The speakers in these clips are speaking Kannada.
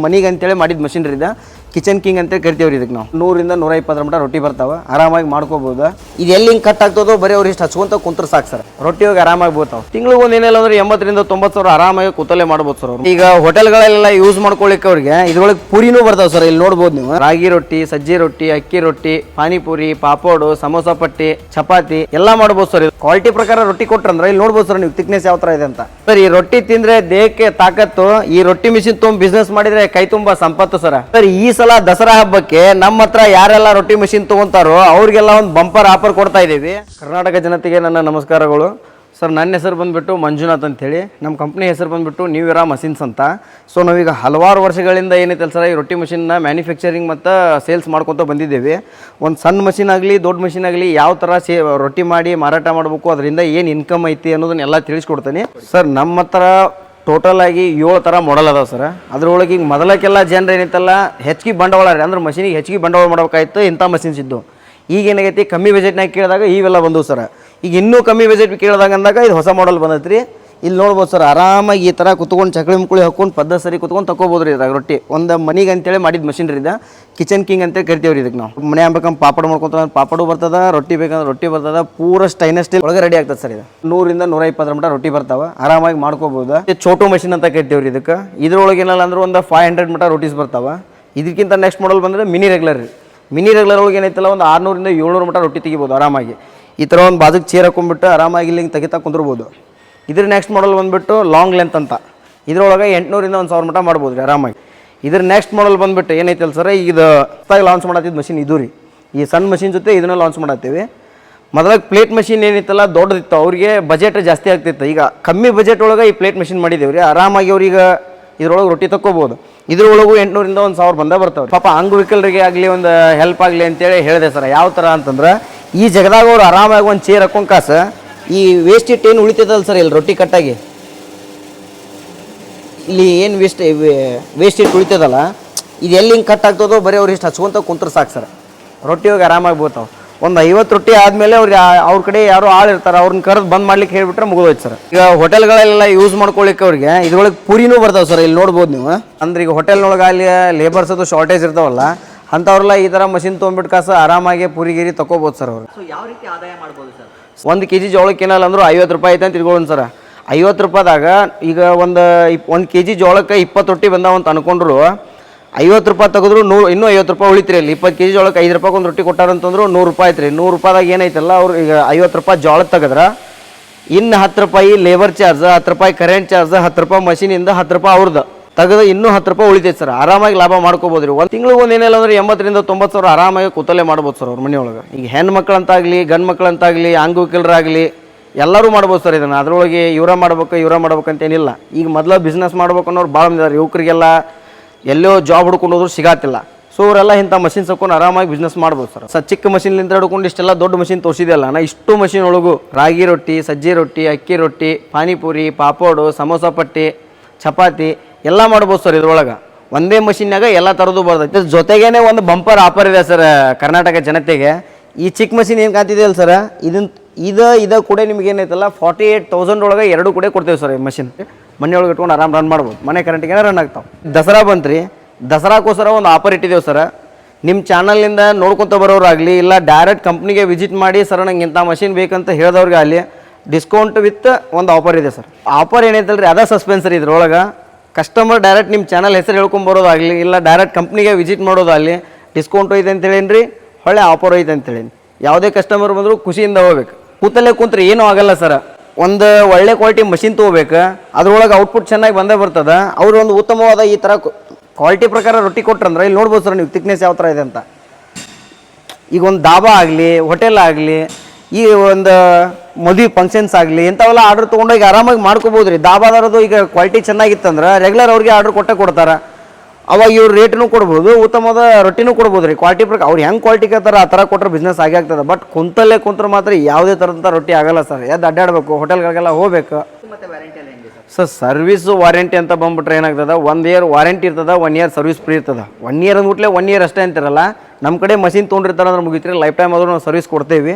ಮನಿಗೆ ಅಂತೇಳಿ ಮಾಡಿದ ಮಷಿನ್ ರೀ ಇದು ಕಿಚನ್ ಕಿಂಗ್ ಅಂತೇಳಿ ಕರಿತೀವ್ರಿ ಇದಕ್ಕೆ ನಾವು 100 ರಿಂದ 120 ಮಟ ರೊಟ್ಟಿ ಬರ್ತಾವೆ ಆರಾಮಾಗಿ ಮಾಡ್ಕೋಬಹುದು. ಇದು ಎಲ್ಲಿ ಹಿಂಗೆ ಕಟ್ ಆಗ್ತದೋ ಬರೀ ಅವ್ರು ಇಷ್ಟು ಹಚ್ಕೊಂತ ಕುಂತ್ರ ಸಾಕು ಸರ್, ರೊಟ್ಟಿ ಹೋಗಿ ಆರಾಮಾಗಿ ಬೋತಾವೆ. ತಿಂಗಳಿಗೆ ಒಂದು ಏನಿಲ್ಲ ಅಂದ್ರೆ 80 ರಿಂದ 90 ಸಾವಿರ ಆರಾಮಾಗಿ ಕೂತಲ್ಲೇ ಮಾಡ್ಬೋದು ಸರ್ ಅವ್ರು. ಈಗ ಹೋಟೆಲ್ಗಳೆಲ್ಲ ಯೂಸ್ ಮಾಡ್ಕೊಳ್ಳಿಕ್ಕೆ ಅವ್ರಿಗೆ ಇದ್ರೊಳಗೆ ಪೂರಿನೂ ಬರ್ತಾವೆ ಸರ್. ಇಲ್ಲಿ ನೋಡ್ಬೋದು ನೀವು ರಾಗಿ ರೊಟ್ಟಿ, ಸಜ್ಜಿ ರೊಟ್ಟಿ, ಅಕ್ಕಿ ರೊಟ್ಟಿ, ಪಾನಿಪುರಿ, ಪಾಪೋಡು, ಸಮೋಸಾ ಪಟ್ಟಿ, ಚಪಾತಿ ಎಲ್ಲ ಮಾಡ್ಬೋದು ಸರ್. ಇದು ಕ್ವಾಲಿಟಿ ಪ್ರಕಾರ ರೊಟ್ಟಿ ಕೊಟ್ರಂದ್ರೆ ಇಲ್ಲಿ ನೋಡ್ಬೋದು ಸರ್ ನೀವು ತಿಕ್ನೆಸ್ ಯಾವ ತರ ಇದೆ ಅಂತ. ಸರ್ ಈ ರೊಟ್ಟಿ ತಿಂದ್ರೆ ದೇಹಕ್ಕೆ ತಾಕತ್ತು. ಈ ರೊಟ್ಟಿ ಮಿಷಿನ್ ತುಂಬ ಬಿಸ್ನೆಸ್ ಮಾಡಿದ್ರೆ ಕೈ ತುಂಬಾ ಸಂಪತ್ತು ಸರ್. ಸರ್ ಈ ಸಲ ದಸರಾ ಹಬ್ಬಕ್ಕೆ ನಮ್ಮ ಹತ್ರ ಯಾರೆಲ್ಲ ರೊಟ್ಟಿ ಮಿಷಿನ್ ತಗೊಂತಾರೋ ಅವ್ರಿಗೆಲ್ಲ ಒಂದು ಬಂಪರ್ ಆಫರ್ ಕೊಡ್ತಾ ಇದ್ದೀವಿ. ಕರ್ನಾಟಕ ಜನತೆಗೆ ನನ್ನ ನಮಸ್ಕಾರಗಳು ಸರ್. ನನ್ನ ಹೆಸರು ಬಂದುಬಿಟ್ಟು ಮಂಜುನಾಥ್ ಅಂತೇಳಿ, ನಮ್ಮ ಕಂಪ್ನಿ ಹೆಸರು ಬಂದುಬಿಟ್ಟು ನ್ಯೂ ಇರಾ ಮಷಿನ್ಸ್ ಅಂತ. ಸೊ ನಾವೀಗ ಹಲವಾರು ವರ್ಷಗಳಿಂದ ಏನೈತಲ್ಲ ಸರ್ ಈ ರೊಟ್ಟಿ ಮಷಿನ್ನ ಮ್ಯಾನುಫ್ಯಾಕ್ಚರಿಂಗ್ ಮತ್ತು ಸೇಲ್ಸ್ ಮಾಡ್ಕೊತ ಬಂದಿದ್ದೇವೆ. ಒಂದು ಸಣ್ಣ ಮಷಿನ್ ಆಗಲಿ ದೊಡ್ಡ ಮಷಿನ್ ಆಗಲಿ ಯಾವ ಥರ ರೊಟ್ಟಿ ಮಾಡಿ ಮಾರಾಟ ಮಾಡಬೇಕು, ಅದರಿಂದ ಏನು ಇನ್ಕಮ್ ಐತಿ ಅನ್ನೋದನ್ನೆಲ್ಲ ತಿಳಿಸ್ಕೊಡ್ತೀನಿ ಸರ್. ನಮ್ಮ ಹತ್ರ ಟೋಟಲ್ ಆಗಿ 7 ಥರ ಮಾಡೆಲ್ ಅದಾವೆ ಸರ್. ಅದ್ರೊಳಗೆ ಈಗ ಮೊದಲಕ್ಕೆಲ್ಲ ಜನರು ಏನೈತಲ್ಲ ಹೆಚ್ಚಿಗೆ ಬಂಡವಾಳ ರೀ, ಅಂದ್ರೆ ಮಷಿನಿಗೆ ಹೆಚ್ಚಿಗೆ ಬಂಡವಾಳ ಮಾಡ್ಬೇಕಾಯ್ತು ಇಂಥ ಮಷಿನ್ಸ್ ಇದ್ದು. ಈಗ ಏನಾಗೈತಿ ಕಮ್ಮಿ ಬಜೆಟ್ನಾಗ ಕೇಳಿದಾಗ ಇವೆಲ್ಲ ಬಂದವು ಸರ್. ಈಗ ಇನ್ನೂ ಕಮ್ಮಿ ಬಜೆಟ್ ಕೇಳಿದಾಗ ಅಂದಾಗ ಇದು ಹೊಸ ಮಾಡೆಲ್ ಬಂದೈತೆ ರೀ. ಇಲ್ಲಿ ನೋಡ್ಬೋದು ಸರ್, ಆರಾಮಾಗಿ ಈ ಥರ ಕುತ್ಕೊಂಡು ಚಕಳಿ ಮುಕ್ಕಳಿ ಹಾಕೊಂಡು ಪದ್ದ ಸರಿ ಕುತ್ಕೊಂಡು ತಗೋಬೋದು ರೀ ಇದ್ರಾಗ ರೊಟ್ಟಿ. ಒಂದು ಮನಿಗೆ ಅಂತೇಳಿ ಮಾಡಿದ ಮಷಿನ್ ರೀ ಇದು ಕಿಚನ್ ಕಿಂಗ್ ಅಂತೇಳಿ ಕರಿತೀವ್ರಿ ಇದಕ್ಕೆ ನಾವು. ಮನೆ ಆಗ್ಬೇಕಂದ್ರೆ ಪಾಪಡ್ ಮಾಡ್ಕೊತ ಪಾಪಡು ಬರ್ತದ, ರೊಟ್ಟಿ ಬೇಕಂದ್ರೆ ರೊಟ್ಟಿ ಬರ್ತದ, ಪೂರ ಸ್ಟೈನ್ಲೆಸ್ ಸ್ಟೀಲ್ ಒಳಗೆ ರೆಡಿ ಆಗ್ತದೆ ಸರ್. ಇದು 100 ರಿಂದ 120 ಮಟ ರೊಟ್ಟಿ ಬರ್ತಾವೆ ಆರಾಮಾಗಿ ಮಾಡ್ಕೋಬಹುದು. ಛೋಟು ಮಷಿನ್ ಅಂತ ಕರಿತೀವ್ರಿ ಇದಕ್ಕೆ. ಇದ್ರೊಳಗೆ ಏನಿಲ್ಲ ಅಂದ್ರೆ ಒಂದು 500 ಮಟ ರೊಟೀಸ್ ಬರ್ತಾವೆ. ಇದಕ್ಕಿಂತ ನೆಕ್ಸ್ಟ್ ಮಾಡಲ್ ಬಂದರೆ ಮಿನಿ ರೆಗ್ಯುಲರ್ ರೀ. ಮಿನಿ ರೆಗ್ಯುಲರ್ ಒಳಗೆ ಏನೈತಲ್ಲ ಒಂದು 600 ರಿಂದ 700 ಮಟ ರೊಟ್ಟಿ ತೆಗಿಬೋದು ಆರಾಮಾಗಿ. ಈ ಥರ ಒಂದು ಬಾಜುಗೆ ಚೇರ್ ಹಾಕೊಂಡ್ಬಿಟ್ಟು ಆರಾಮಾಗಿ ಇಲ್ಲಿ ಹಿಂಗೆ ತೆಗಿತಾ ಕುಂದಿರ್ಬೋದು. ಇದ್ರ ನೆಕ್ಸ್ಟ್ ಮಾಡಲ್ ಬಂದುಬಿಟ್ಟು ಲಾಂಗ್ ಲೆಂತ್ ಅಂತ. ಇದ್ರೊಳಗೆ 800 ರಿಂದ 1000 ಮಟ ಮಾಡ್ಬೋದು ರೀ ಆರಾಮಾಗಿ. ಇದ್ರ ನೆಕ್ಸ್ಟ್ ಮಾಡಲ್ ಬಂದುಬಿಟ್ಟು ಏನೈತಲ್ಲ ಸರ್ ಈಗ ಇದು ಹೊಸದಾಗಿ ಲಾಂಚ್ ಮಾಡತ್ತಿದ್ದು ಮಷಿನ್ ಇದು ರೀ. ಈ ಸಣ್ಣ ಮಷಿನ್ ಜೊತೆ ಇದನ್ನ ಲಾಂಚ್ ಮಾಡತ್ತೀವಿ. ಮೊದಲಾಗ ಪ್ಲೇಟ್ ಮಷಿನ್ ಏನಿತ್ತಲ್ಲ ದೊಡ್ಡದಿತ್ತು, ಅವ್ರಿಗೆ ಬಜೆಟ್ ಜಾಸ್ತಿ ಆಗ್ತಿತ್ತು. ಈಗ ಕಮ್ಮಿ ಬಜೆಟ್ ಒಳಗೆ ಈ ಪ್ಲೇಟ್ ಮಷಿನ್ ಮಾಡಿದ್ದೇವೆ ರೀ. ಆರಾಮಾಗಿ ಅವ್ರಿಗೆ ಇದ್ರೊಳಗೆ ರೊಟ್ಟಿ ತಕ್ಕೋಬೋದು. ಇದ್ರೊಳಗೂ 800 ರಿಂದ 1000 ಬಂದೇ ಬರ್ತಾವೆ. ಪಾಪ ಅಂಗವಿಕಲರಿಗೆ ಆಗಲಿ ಒಂದು ಹೆಲ್ಪ್ ಆಗಲಿ ಅಂತೇಳಿ ಹೇಳಿದೆ ಸರ್. ಯಾವ ಥರ ಅಂತಂದ್ರೆ ಈ ಜಗದಾಗ ಅವ್ರು ಆರಾಮಾಗಿ ಒಂದು ಚೇರ್ ಹಾಕೊಂಡು ಕಾಸು ಈ ವೇಸ್ಟ್ ಇಟ್ಟು ಏನು ಉಳಿತೈತಲ್ಲ ಸರ್ ಇಲ್ಲಿ ರೊಟ್ಟಿ ಕಟ್ಟಾಗಿ ಇಲ್ಲಿ ಏನು ವೇಸ್ಟ್ ಇಟ್ಟು ಉಳಿತದಲ್ಲ ಇದು ಎಲ್ಲಿ ಹಿಂಗೆ ಕಟ್ ಆಗ್ತದೋ ಬರೀ ಅವ್ರು ಇಷ್ಟು ಹಚ್ಕೊಂತ ಕುಂತ್ರ ಸಾಕು ಸರ್, ರೊಟ್ಟಿ ಹೋಗಿ ಆರಾಮಾಗಿ ಬೋತಾವೆ. ಒಂದು 50 ರೊಟ್ಟಿ ಆದಮೇಲೆ ಅವ್ರ ಕಡೆ ಯಾರೋ ಆಳು ಇರ್ತಾರೆ, ಅವ್ರನ್ನ ಕರೆದು ಬಂದ್ ಮಾಡ್ಲಿಕ್ಕೆ ಹೇಳಿಬಿಟ್ರೆ ಮುಗಿದೋಯ್ತು ಸರ್. ಈಗ ಹೋಟೆಲ್ಗಳೆಲ್ಲ ಯೂಸ್ ಮಾಡ್ಕೊಳ್ಳಿಕ್ಕೆ ಅವ್ರಿಗೆ ಇದ್ರೊಳಗೆ ಪೂರಿನೂ ಬರ್ತಾವೆ ಸರ್. ಇಲ್ಲಿ ನೋಡ್ಬೋದು ನೀವು. ಅಂದ್ರೆ ಈಗ ಹೋಟೆಲ್ನೊಳಗಾಗಲಿ ಲೇಬರ್ಸ್ ಅದು ಶಾರ್ಟೇಜ್ ಇರ್ತಾವಲ್ಲ ಅಂಥವ್ರೆಲ್ಲ ಈ ಥರ ಮಷಿನ್ ತೊಗೊಂಡ್ಬಿಟ್ಟು ಕಾಸು ಆರಾಮಾಗಿ ಪೂರಿಗಿರಿ ತಗೋಬೋದು ಸರ್ ಅವರು. ಯಾವ ರೀತಿ ಆದಾಯ ಮಾಡ್ಬೋದು ಸರ್? 1 kg ಜೋಳಕ್ಕೆ ಏನಿಲ್ಲ ಅಂದರೂ 50 ರೂಪಾಯಿ ಐತೆ ಅಂತ ತಿಳ್ಕೊಳ್ಳೋಣ ಸರ್. 50 ರೂಪಾಯಿದಾಗ ಈಗ ಒಂದು 1 kg ಜೋಳಕ್ಕೆ 20 ರೊಟ್ಟಿ ಬಂದಾವ ಅಂತ ಅನ್ಕೊಂಡ್ರು 50 ರೂಪಾಯಿ ತೆಗೆದ್ರು ಇನ್ನೂ 50 ರೂಪಾಯಿ ಉಳಿತ್ರಿ. ಅಲ್ಲಿ 20 kg ಜೋಳಕ್ಕೆ 5 ರೂಪಾಯಿ ಒಂದು ರೊಟ್ಟಿ ಕೊಟ್ಟಾರಂತಂದ್ರು 100 ರೂಪಾಯಿ ಐತ್ರಿ. 100 ರೂಪಾಯಿದಾಗ ಏನೈತಲ್ಲ ಅವ್ರು ಈಗ 50 ರೂಪಾಯಿ ಜೋಳಕ್ಕೆ ತೆಗೆದ್ರೆ ಇನ್ನು 10 ರೂಪಾಯಿ ಲೇಬರ್ ಚಾರ್ಜ್, 10 ರೂಪಾಯಿ ಕರೆಂಟ್ ಚಾರ್ಜ್, 10 ರೂಪಾಯಿ ಮಷೀನಿಂದ 10 ರೂಪಾಯಿ ಅವ್ರದ್ದು ತೆಗೆದು ಇನ್ನೂ 10 ರೂಪಾಯಿ ಉಳಿತೈತೆ ಸರ್. ಆರಾಮಾಗಿ ಲಾಭ ಮಾಡ್ಕೋಬೋದು ರೀ. ಒಂದು ತಿಂಗಳಿಗೆ ಒಂದು ಏನಿಲ್ಲ ಅಂದ್ರೆ 80 ರಿಂದ 90 ಸಾವಿರ ಆರಾಮಾಗಿ ಕೂತಲ್ಲೇ ಮಾಡ್ಬೋದು ಸರ್ ಅವ್ರ ಮನೆಯೊಳಗೆ. ಈಗ ಹೆಣ್ಣು ಮಕ್ಕಳಂತಾಗಲಿ ಗಂಡು ಮಕ್ಕಳಂತಾಗಲಿ ಅಂಗವಿಕಲರಾಗಲಿ ಎಲ್ಲರೂ ಮಾಡ್ಬೋದು ಸರ್ ಇದನ್ನು. ಅದರೊಳಗೆ ಇವರ ಮಾಡ್ಬೇಕಂತೇನಿಲ್ಲ. ಈಗ ಮೊದಲು ಬಿಸ್ನೆಸ್ ಮಾಡ್ಬೇಕು ಅನ್ನೋರು ಭಾಳ ಮಂದಿದ್ದಾರೆ. ಯುವಕರಿಗೆಲ್ಲ ಎಲ್ಲೋ ಜಾಬ್ ಹುಡ್ಕೊಂಡು ಹೋದ್ರು ಸಿಗಾತಿಲ್ಲ. ಸೊ ಅವರೆಲ್ಲ ಇಂಥ ಮಷಿನ್ಸ್ ಹಾಕೊಂಡು ಆರಾಮಾಗಿ ಬಿಸ್ನೆಸ್ ಮಾಡ್ಬೋದು ಸರ್. ಚಿಕ್ಕ ಮಷಿನ್ಲಿಂದ ಹಿಡ್ಕೊಂಡು ಇಷ್ಟೆಲ್ಲ ದೊಡ್ಡ ಮಷಿನ್ ತೋರಿಸಿದೆಯಲ್ಲ ನಾ ಇಷ್ಟು ಮಷಿನ್ ಒಳಗೂ ರಾಗಿ ರೊಟ್ಟಿ, ಸಜ್ಜಿ ರೊಟ್ಟಿ, ಅಕ್ಕಿ ರೊಟ್ಟಿ, ಪಾನಿಪುರಿ, ಪಾಪೋಡು, ಸಮೋಸಾ ಪಟ್ಟಿ, ಚಪಾತಿ ಎಲ್ಲ ಮಾಡ್ಬೋದು ಸರ್. ಇದ್ರೊಳಗೆ ಒಂದೇ ಮಷಿನ್ನಾಗ ಎಲ್ಲ ಥರದ್ದು ಬರ್ತೈತೆ. ಜೊತೆಗೇನೆ ಒಂದು ಬಂಪರ್ ಆಫರ್ ಇದೆ ಸರ್ ಕರ್ನಾಟಕ ಜನತೆಗೆ. ಈ ಚಿಕ್ಕ ಮಷಿನ್ ಏನು ಕಾಣ್ತಿದೆಯಲ್ಲ ಸರ್ ಇದು ಕೂಡ ನಿಮ್ಗೆ ಏನೈತಲ್ಲ 48,000 ಒಳಗೆ 2 ಕೂಡ ಕೊಡ್ತೇವೆ ಸರ್. ಈ ಮಷಿನ್ ಮನೆಯೊಳಗೆ ಇಟ್ಕೊಂಡು ಆರಾಮ್ ರನ್ ಮಾಡ್ಬೋದು. ಮನೆ ಕರೆಂಟಿಗೆ ರನ್ ಆಗ್ತಾವೆ. ದಸರಾ ಬಂತ್ರಿ, ದಸರಾಕ್ಕೋಸ್ಕರ ಒಂದು ಆಫರ್ ಇಟ್ಟಿದ್ದೇವೆ ಸರ್. ನಿಮ್ಮ ಚಾನಲ್ನಿಂದ ನೋಡ್ಕೊತ ಬರೋರಾಗಲಿ ಇಲ್ಲ ಡೈರೆಕ್ಟ್ ಕಂಪ್ನಿಗೆ ವಿಸಿಟ್ ಮಾಡಿ ಸರ್ ನಂಗೆ ಇಂಥ ಮಷಿನ್ ಬೇಕಂತ ಹೇಳಿದವ್ರಿಗೆ ಅಲ್ಲಿ ಡಿಸ್ಕೌಂಟ್ ವಿತ್ ಒಂದು ಆಫರ್ ಇದೆ ಸರ್. ಆಫರ್ ಏನೈತಲ್ಲ ರೀ ಅದೇ ಸಸ್ಪೆನ್ಸ್ ರೀ. ಇದ್ರೊಳಗೆ ಕಸ್ಟಮರ್ ಡೈರೆಕ್ಟ್ ನಿಮ್ಮ ಚಾನಲ್ ಹೆಸರು ಹೇಳ್ಕೊಂಬರೋದಾಗಲಿ ಇಲ್ಲ ಡೈರೆಕ್ಟ್ ಕಂಪ್ನಿಗೆ ವಿಸಿಟ್ ಮಾಡೋದಾಗಲಿ ಡಿಸ್ಕೌಂಟ್ ಐತೆ ಅಂತೇಳೇನ್ರಿ, ಒಳ್ಳೆ ಆಫರ್ ಐತೆ ಅಂತೇಳಿ ಯಾವುದೇ ಕಸ್ಟಮರ್ ಬಂದರೂ ಖುಷಿಯಿಂದ ಹೋಗ್ಬೇಕು. ಕೂತಲ್ಲೇ ಕೂತ್ರೆ ಏನೂ ಆಗಲ್ಲ ಸರ್. ಒಂದು ಒಳ್ಳೆ ಕ್ವಾಲಿಟಿ ಮಷಿನ್ ತೊಗೋಬೇಕು, ಅದ್ರೊಳಗೆ ಔಟ್ಪುಟ್ ಚೆನ್ನಾಗಿ ಬಂದೇ ಬರ್ತದೆ. ಅವರು ಒಂದು ಉತ್ತಮವಾದ ಈ ಥರ ಕ್ವಾಲಿಟಿ ಪ್ರಕಾರ ರೊಟ್ಟಿ ಕೊಟ್ರಂದ್ರೆ ಇಲ್ಲಿ ನೋಡ್ಬೋದು ಸರ್ ನೀವು ತಿಕ್ನೆಸ್ ಯಾವ ಥರ ಇದೆ ಅಂತ. ಈಗ ಒಂದು ದಾಬಾ ಆಗಲಿ ಹೋಟೆಲ್ ಆಗಲಿ ಈ ಒಂದು ಮದುವೆ ಫಂಕ್ಷನ್ಸ್ ಆಗಲಿ ಇಂಥವೆಲ್ಲ ಆರ್ಡರ್ ತೊಗೊಂಡೋಗಿ ಆರಾಮಾಗಿ ಮಾಡ್ಕೋಬೋದು ರೀ. ದಾಬಾದಾರದು ಈಗ ಕ್ವಾಲಿಟಿ ಚೆನ್ನಾಗಿತ್ತಂದ್ರೆ ರೆಗ್ಯುಲರ್ ಅವ್ರಿಗೆ ಆರ್ಡರ್ ಕೊಡ್ತಾರೆ. ಅವಾಗ ಇವ್ರು ರೇಟ್ನೂ ಕೊಡ್ಬೋದು, ಉತ್ತಮವಾದ ರೊಟ್ಟಿನೂ ಕೊಡ್ಬೋದು ರೀ. ಕ್ವಾಲಿಟಿ ಪ್ರಕಾರ ಅವ್ರು ಹೆಂಗೆ ಕ್ವಾಲಿಟಿ ಕೇಳ್ತಾರೆ ಆ ಥರ ಕೊಟ್ಟರೆ ಬಿಸ್ನೆಸ್ ಆಗೇ ಆಗ್ತದೆ. ಬಟ್ ಕುಂತಲ್ಲೇ ಕುಂತ್ರೆ ಮಾತ್ರ ಯಾವುದೇ ಥರದಂಥ ರೊಟ್ಟಿ ಆಗಲ್ಲ ಸರ್. ಎದ್ದು ಅಡ್ಡಾಡಬೇಕು, ಹೋಟೆಲ್ಗಳಿಗೆಲ್ಲ ಹೋಗ್ಬೇಕು. ಮತ್ತೆ ವ್ಯಾರಂಟಿ ಎಲ್ಲ ಹೆಂಗೆ ಸರ್? ಸರ್ವಿಸು ವಾರಂಟಿ ಅಂತ ಬಂದ್ಬಿಟ್ರೆ ಏನಾಗ್ತದೆ, 1 ಇಯರ್ ವಾರಂಟಿ ಇರ್ತದೆ, 1 ಇಯರ್ ಸರ್ವಿಸ್ ಫ್ರೀ ಇರ್ತದೆ. 1 ಇಯರ್ ಅಂದ್ಬಿಟ್ಲೆ 1 ಇಯರ್ ಅಷ್ಟೇ ಅಂತಿರಲ್ಲ. ನಮ್ಮ ಕಡೆ ಮಷಿನ್ ತೊಗೊಂಡಿರ್ತಾರೆ ಅಂದ್ರೆ ಮುಗಿತ್ರಿ ಲೈಫ್ ಟೈಮ್ ಆದರೂ ನಾವು ಸರ್ವಿಸ್ ಕೊಡ್ತೇವೆ.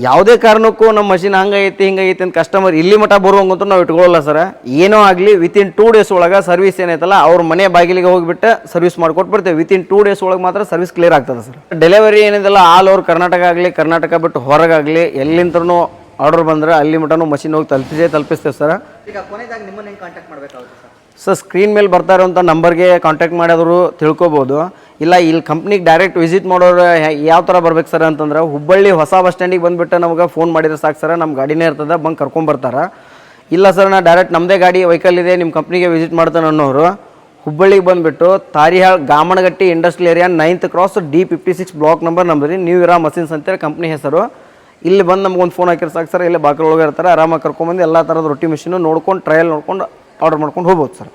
ಯಾವುದೇ ಕಾರಣಕ್ಕೂ ನಮ್ಮ ಮಷಿನ್ ಹಂಗೈತಿ ಹಿಂಗೈತಿ ಅಂತ ಕಸ್ಟಮರ್ ಇಲ್ಲಿ ಮಟ್ಟ ಬರುವಂಗಂತೂ ನಾವು ಇಟ್ಕೊಳ್ಳಲ್ಲ ಸರ್. ಏನೋ ಆಗಲಿ ವಿತಿನ್ 2 ಡೇಸ್ ಒಳಗೆ ಸರ್ವಿಸ್ ಏನೈತಲ್ಲ ಅವ್ರ ಮನೆ ಬಾಗಿಲಿಗೆ ಹೋಗಿಬಿಟ್ಟು ಸರ್ವಿಸ್ ಮಾಡ್ಕೊಟ್ಟು ಬರ್ತೇವೆ. ವಿತಿನ್ 2 ಡೇಸ್ ಒಳಗೆ ಮಾತ್ರ ಸರ್ವಿಸ್ ಕ್ಲಿಯರ್ ಆಗ್ತದೆ ಸರ್. ಡೆಲಿವರಿ ಏನಿದೆಲ್ಲ ಆಲ್ ಓವರ್ ಕರ್ನಾಟಕ ಆಗಲಿ, ಕರ್ನಾಟಕ ಬಿಟ್ಟು ಹೊರಗಾಗಲಿ ಎಲ್ಲಿಂದ್ರೂ ಆರ್ಡರ್ ಬಂದರೆ ಅಲ್ಲಿ ಮಟನೂ ಮಷಿನ್ ಹೋಗಿ ತಲುಪಿಸ್ತೇವೆ ಸರ್. ಈಗ ಕೊನೆಯದಾಗಿ ನಿಮ್ಮನ್ನ ಹೆಂಗೆ ಕಾಂಟ್ಯಾಕ್ಟ್ ಮಾಡಬೇಕಾಗುತ್ತೆ ಸರ್? ಸರ್ ಸ್ಕ್ರೀನ್ ಮೇಲೆ ಬರ್ತಾ ಇರೋಂಥ ನಂಬರ್ಗೆ ಕಾಂಟ್ಯಾಕ್ಟ್ ಮಾಡಿದ್ರು ತಿಳ್ಕೊಬೋದು. ಇಲ್ಲ ಇಲ್ಲಿ ಕಂಪ್ನಿಗೆ ಡೈರೆಕ್ಟ್ ವಿಸಿಟ್ ಮಾಡೋರು ಯಾವ ಥರ ಬರ್ಬೇಕು ಸರ್ ಅಂತಂದ್ರೆ, ಹುಬ್ಬಳ್ಳಿ ಹೊಸ ಬಸ್ ಸ್ಟ್ಯಾಂಡಿಗೆ ಬಂದುಬಿಟ್ಟು ನಮ್ಗೆ ಫೋನ್ ಮಾಡಿದ್ರೆ ಸಾಕು ಸರ್, ನಮ್ಮ ಗಾಡಿನೇ ಇರ್ತದೆ, ಬಂದು ಕರ್ಕೊಂಬರ್ತಾರೆ. ಇಲ್ಲ ಸರ್ ನಾ ಡೈರೆಕ್ಟ್ ನಮ್ಮದೇ ಗಾಡಿ ವೆಹಿಕಲ್ ಇದೆ ನಿಮ್ಮ ಕಂಪ್ನಿಗೆ ವಿಸಿಟ್ ಮಾಡ್ತಾನೆ ಅನ್ನೋರು ಹುಬ್ಬಳ್ಳಿಗೆ ಬಂದುಬಿಟ್ಟು Tarihal Gamanagatti industrial area 9th cross D56 block number ನಮ್ದು ರೀ. ನ್ಯೂ ಇರಾ ಮಷಿನ್ಸ್ ಅಂತೇಳಿ ಕಂಪ್ನಿ ಹೆಸರು. ಇಲ್ಲಿ ಬಂದು ನಮ್ಗೊಂದು ಫೋನ್ ಹಾಕಿದ್ರೆ ಸಾಕು ಸರ್, ಇಲ್ಲೇ ಬಾಗಿಲು ಒಳಗೆ ಇರ್ತಾರೆ, ಆರಾಮಾಗಿ ಕರ್ಕೊಂಬಂದು ಎಲ್ಲ ಥರದ ರೊಟ್ಟಿ ಮಿಷಿನು ನೋಡ್ಕೊಂಡು ಟ್ರಯಲ್ ನೋಡ್ಕೊಂಡು ಆರ್ಡರ್ ಮಾಡ್ಕೊಂಡು ಹೋಗ್ಬೋದು ಸರ್.